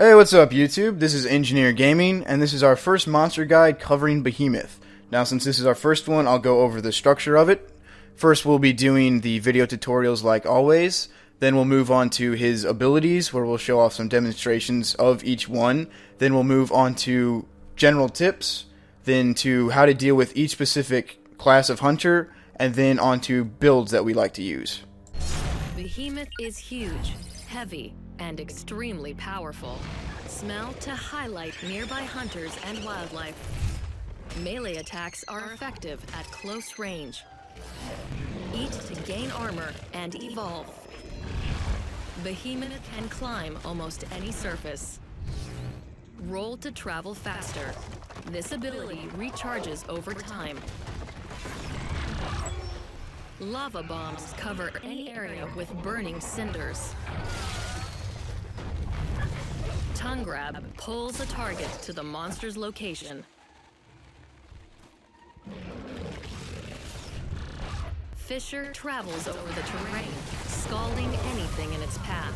Hey, what's up YouTube? This is Engineer Gaming, and this is our first monster guide covering Behemoth. Now, since this is our first one, I'll go over the structure of it. First, we'll be doing the video tutorials like always. Then we'll move on to his abilities, where we'll show off some demonstrations of each one. Then we'll move on to general tips, then to how to deal with each specific class of hunter, and then on to builds that we like to use. Behemoth is huge, heavy, and extremely powerful. Smell to highlight nearby hunters and wildlife. Melee attacks are effective at close range. Eat to gain armor and evolve. Behemoth can climb almost any surface. Roll to travel faster. This ability recharges over time. Lava bombs cover any area with burning cinders. Tongue grab pulls a target to the monster's location. Fissure travels over the terrain, scalding anything in its path.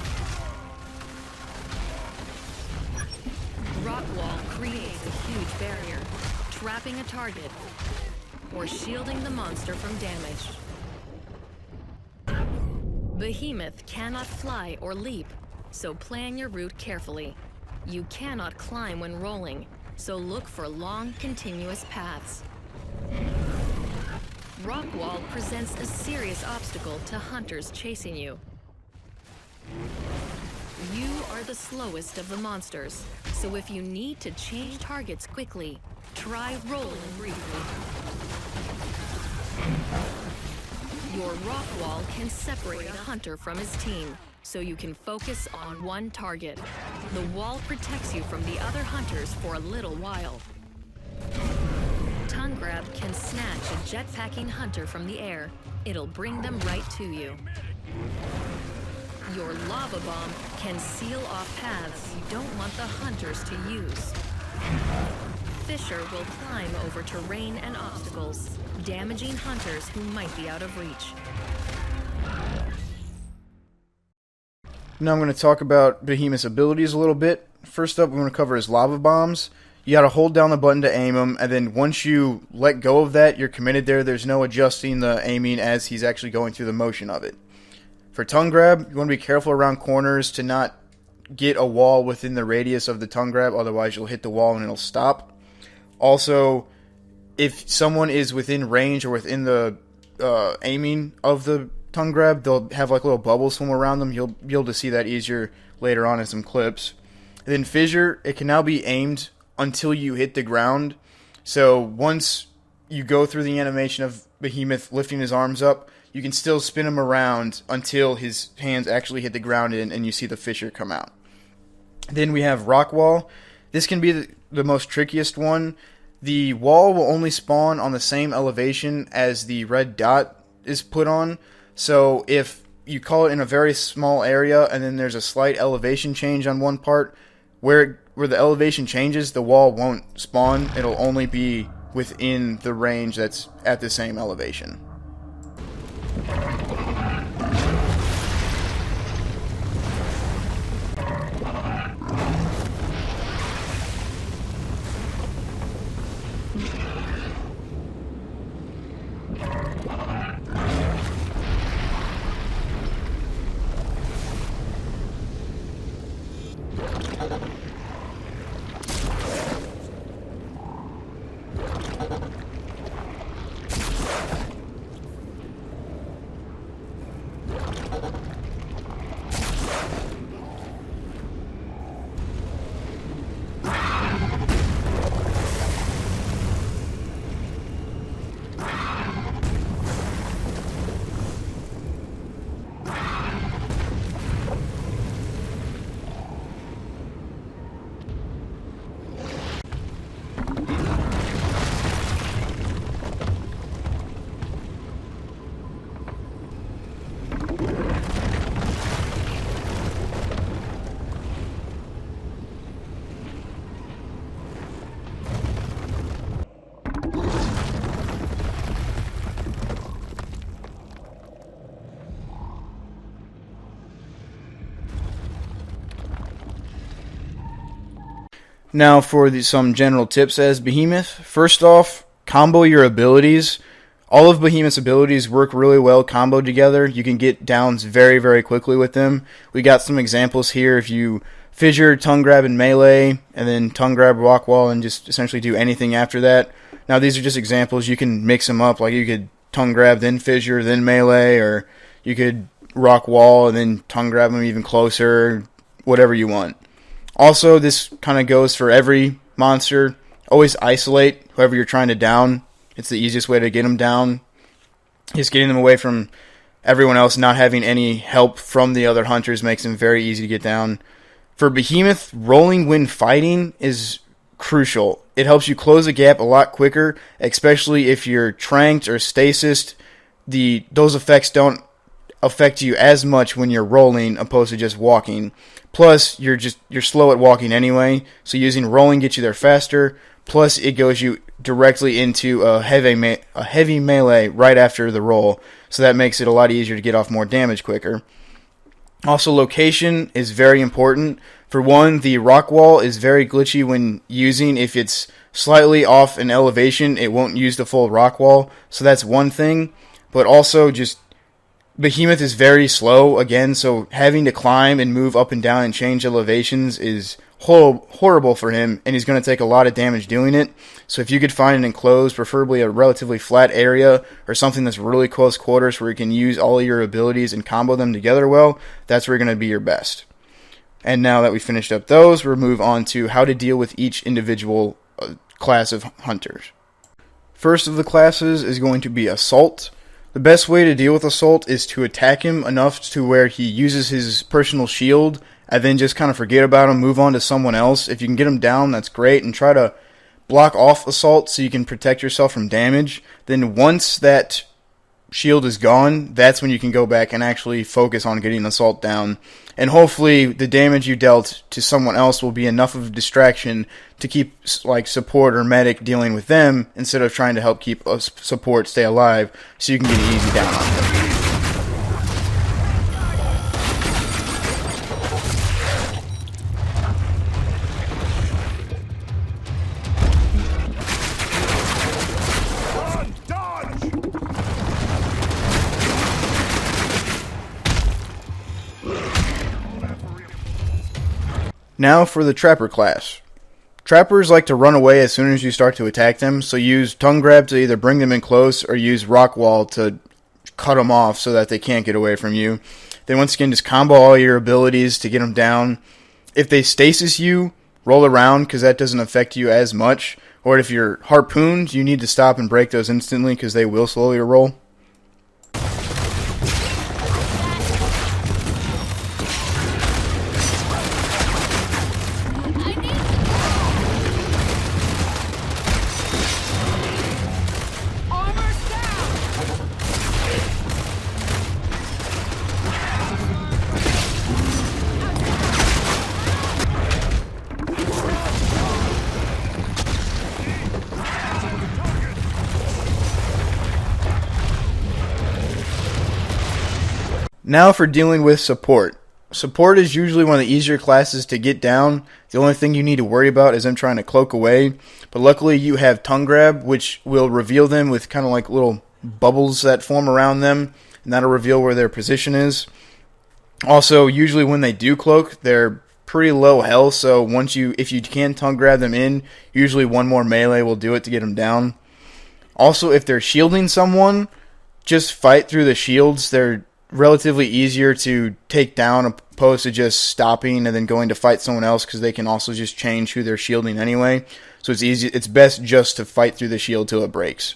Rockwall creates a huge barrier, trapping a target or shielding the monster from damage. Behemoth cannot fly or leap, so plan your route carefully. You cannot climb when rolling, so look for long, continuous paths. Rockwall presents a serious obstacle to hunters chasing you. You are the slowest of the monsters, so if you need to change targets quickly, try rolling briefly. Your Rockwall can separate a hunter from his team, so you can focus on one target. The wall protects you from the other hunters for a little while. Tongue grab can snatch a jetpacking hunter from the air. It'll bring them right to you. Your lava bomb can seal off paths you don't want the hunters to use. Fissure will climb over terrain and obstacles, damaging hunters who might be out of reach. Now I'm going to talk about Behemoth's abilities a little bit. First up, we're going to cover his lava bombs. You got to hold down the button to aim them, and then once you let go of that, you're committed there. There's no adjusting the aiming as he's actually going through the motion of it. For tongue grab, you want to be careful around corners to not get a wall within the radius of the tongue grab, otherwise you'll hit the wall and it'll stop. Also, if someone is within range or within the aiming of the tongue grab, they'll have like little bubbles swim around them. You'll be able to see that easier later on in some clips. And then Fissure, it can now be aimed until you hit the ground. So once you go through the animation of Behemoth lifting his arms up, you can still spin him around until his hands actually hit the ground and you see the Fissure come out. Then we have Rockwall. This can be the most trickiest one. The wall will only spawn on the same elevation as the red dot is put on. So if you call it in a very small area and then there's a slight elevation change on one part, where the elevation changes, the wall won't spawn. It'll only be within the range that's at the same elevation. Now for some general tips as Behemoth. First off, combo your abilities. All of Behemoth's abilities work really well comboed together. You can get downs very, very quickly with them. We got some examples here. If you Fissure, tongue grab, and melee, and then tongue grab, Rockwall, and just essentially do anything after that. Now these are just examples. You can mix them up. Like you could tongue grab, then Fissure, then melee, or you could Rockwall and then tongue grab them even closer, whatever you want. Also, this kind of goes for every monster. Always isolate whoever you're trying to down. It's the easiest way to get them down. Just getting them away from everyone else, not having any help from the other hunters makes them very easy to get down. For Behemoth, rolling when fighting is crucial. It helps you close the gap a lot quicker, especially if you're tranked or stasised. Those effects don't affect you as much when you're rolling opposed to just walking. Plus, you're slow at walking anyway, so using rolling gets you there faster. Plus, it goes you directly into a heavy melee right after the roll, so that makes it a lot easier to get off more damage quicker. Also, location is very important. For one, the Rockwall is very glitchy when using. If it's slightly off in elevation, it won't use the full Rockwall, so that's one thing. But also, just Behemoth is very slow, again, so having to climb and move up and down and change elevations is horrible for him, and he's going to take a lot of damage doing it. So if you could find an enclosed, preferably a relatively flat area, or something that's really close quarters where you can use all of your abilities and combo them together well, that's where you're going to be your best. And now that we finished up those, we'll move on to how to deal with each individual class of hunters. First of the classes is going to be Assault. The best way to deal with Assault is to attack him enough to where he uses his personal shield and then just kind of forget about him, move on to someone else. If you can get him down, that's great, and try to block off Assault so you can protect yourself from damage. Then once that shield is gone, that's when you can go back and actually focus on getting Assault down. And hopefully the damage you dealt to someone else will be enough of a distraction to keep like support or medic dealing with them instead of trying to help keep support stay alive so you can get an easy down on them. Now for the Trapper class. Trappers like to run away as soon as you start to attack them, so use tongue grab to either bring them in close or use Rockwall to cut them off so that they can't get away from you. Then once again, just combo all your abilities to get them down. If they stasis you, roll around because that doesn't affect you as much. Or if you're harpooned, you need to stop and break those instantly because they will slowly roll. Now for dealing with support. Support is usually one of the easier classes to get down. The only thing you need to worry about is them trying to cloak away. But luckily you have tongue grab, which will reveal them with kind of like little bubbles that form around them, and that'll reveal where their position is. Also, usually when they do cloak, they're pretty low health, so if you can tongue grab them in, usually one more melee will do it to get them down. Also, if they're shielding someone, just fight through the shields. They're relatively easier to take down opposed to just stopping and then going to fight someone else because they can also just change who they're shielding anyway. So it's best just to fight through the shield till it breaks.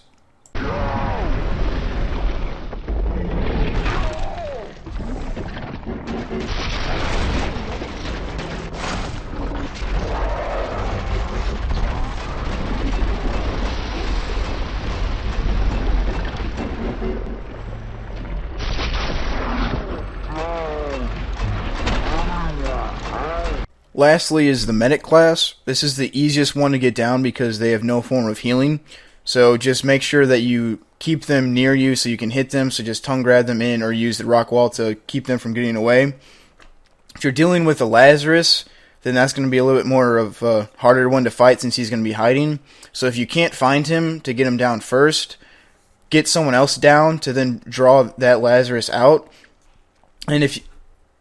Lastly is the Medic class. This is the easiest one to get down because they have no form of healing. So just make sure that you keep them near you so you can hit them. So just tongue grab them in or use the Rockwall to keep them from getting away. If you're dealing with a Lazarus, then that's going to be a little bit more of a harder one to fight since he's going to be hiding. So if you can't find him to get him down first, get someone else down to then draw that Lazarus out. And if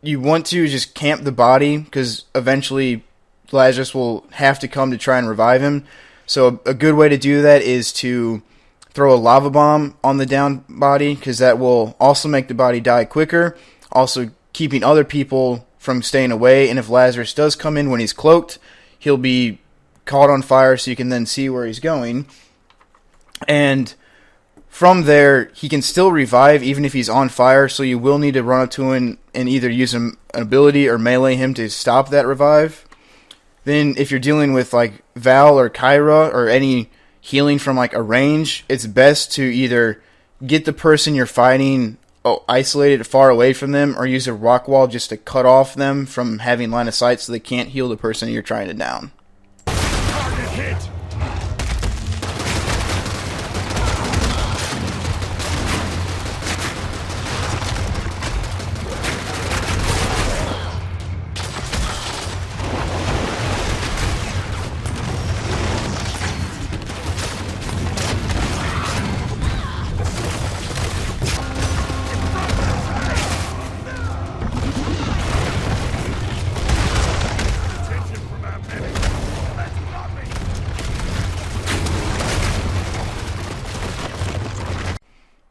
you want to, just camp the body, because eventually Lazarus will have to come to try and revive him. So a good way to do that is to throw a lava bomb on the down body, because that will also make the body die quicker, also keeping other people from staying away. And if Lazarus does come in when he's cloaked, he'll be caught on fire so you can then see where he's going. And from there, he can still revive even if he's on fire, so you will need to run up to him and either use an ability or melee him to stop that revive. Then if you're dealing with like Val or Kyra or any healing from like a range, it's best to either get the person you're fighting isolated far away from them, or use a Rockwall just to cut off them from having line of sight so they can't heal the person you're trying to down. Target hit!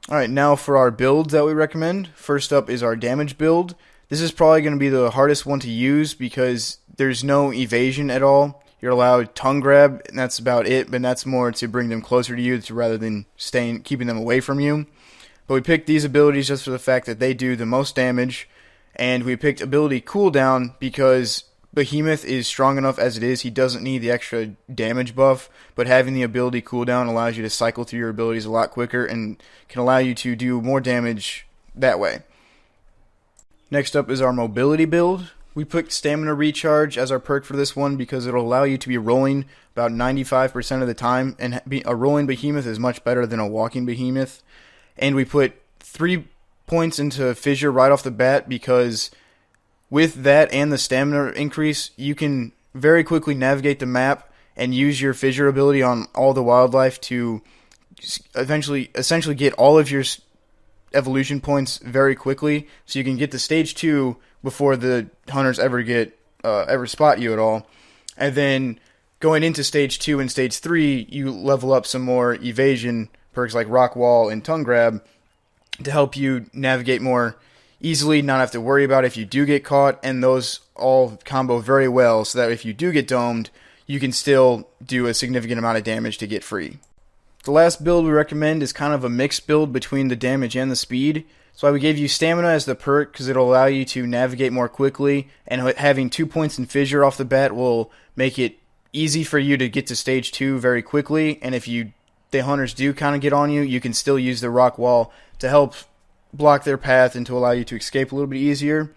Alright, now for our builds that we recommend. First up is our damage build. This is probably going to be the hardest one to use because there's no evasion at all. You're allowed tongue grab, and that's about it, but that's more to bring them closer to you rather than keeping them away from you. But we picked these abilities just for the fact that they do the most damage, and we picked ability cooldown because Behemoth is strong enough as it is. He doesn't need the extra damage buff, but having the ability cooldown allows you to cycle through your abilities a lot quicker and can allow you to do more damage that way. Next up is our mobility build. We picked stamina recharge as our perk for this one because it'll allow you to be rolling about 95% of the time, and a rolling Behemoth is much better than a walking Behemoth. And we put 3 points into Fissure right off the bat because with that and the stamina increase, you can very quickly navigate the map and use your Fissure ability on all the wildlife to essentially get all of your evolution points very quickly, so you can get to stage 2 before the hunters ever spot you at all. And then going into stage 2 and stage 3, you level up some more evasion perks like Rockwall and Tongue Grab to help you navigate more easily, not have to worry about if you do get caught, and those all combo very well so that if you do get domed, you can still do a significant amount of damage to get free. The last build we recommend is kind of a mixed build between the damage and the speed. So we gave you stamina as the perk because it'll allow you to navigate more quickly, and having 2 points in Fissure off the bat will make it easy for you to get to stage 2 very quickly, and if the hunters do kind of get on you, you can still use the rock wall to help block their path and to allow you to escape a little bit easier.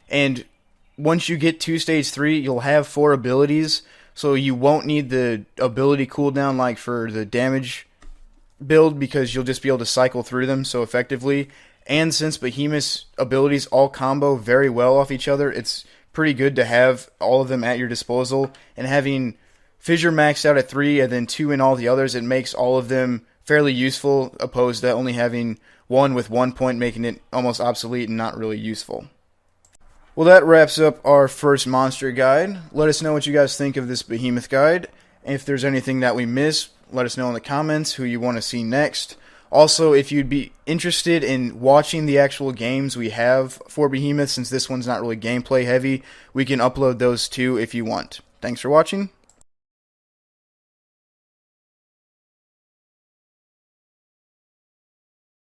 And once you get to stage 3, you'll have 4 abilities, so you won't need the ability cooldown like for the damage build because you'll just be able to cycle through them so effectively. And since Behemoth's abilities all combo very well off each other, it's pretty good to have all of them at your disposal. And having Fissure maxed out at 3 and then 2 in all the others, it makes all of them fairly useful, opposed to only having one with 1 point, making it almost obsolete and not really useful. Well, that wraps up our first monster guide. Let us know what you guys think of this Behemoth guide. If there's anything that we missed, let us know in the comments who you want to see next. Also, if you'd be interested in watching the actual games we have for Behemoth, since this one's not really gameplay heavy, we can upload those too if you want. Thanks for watching.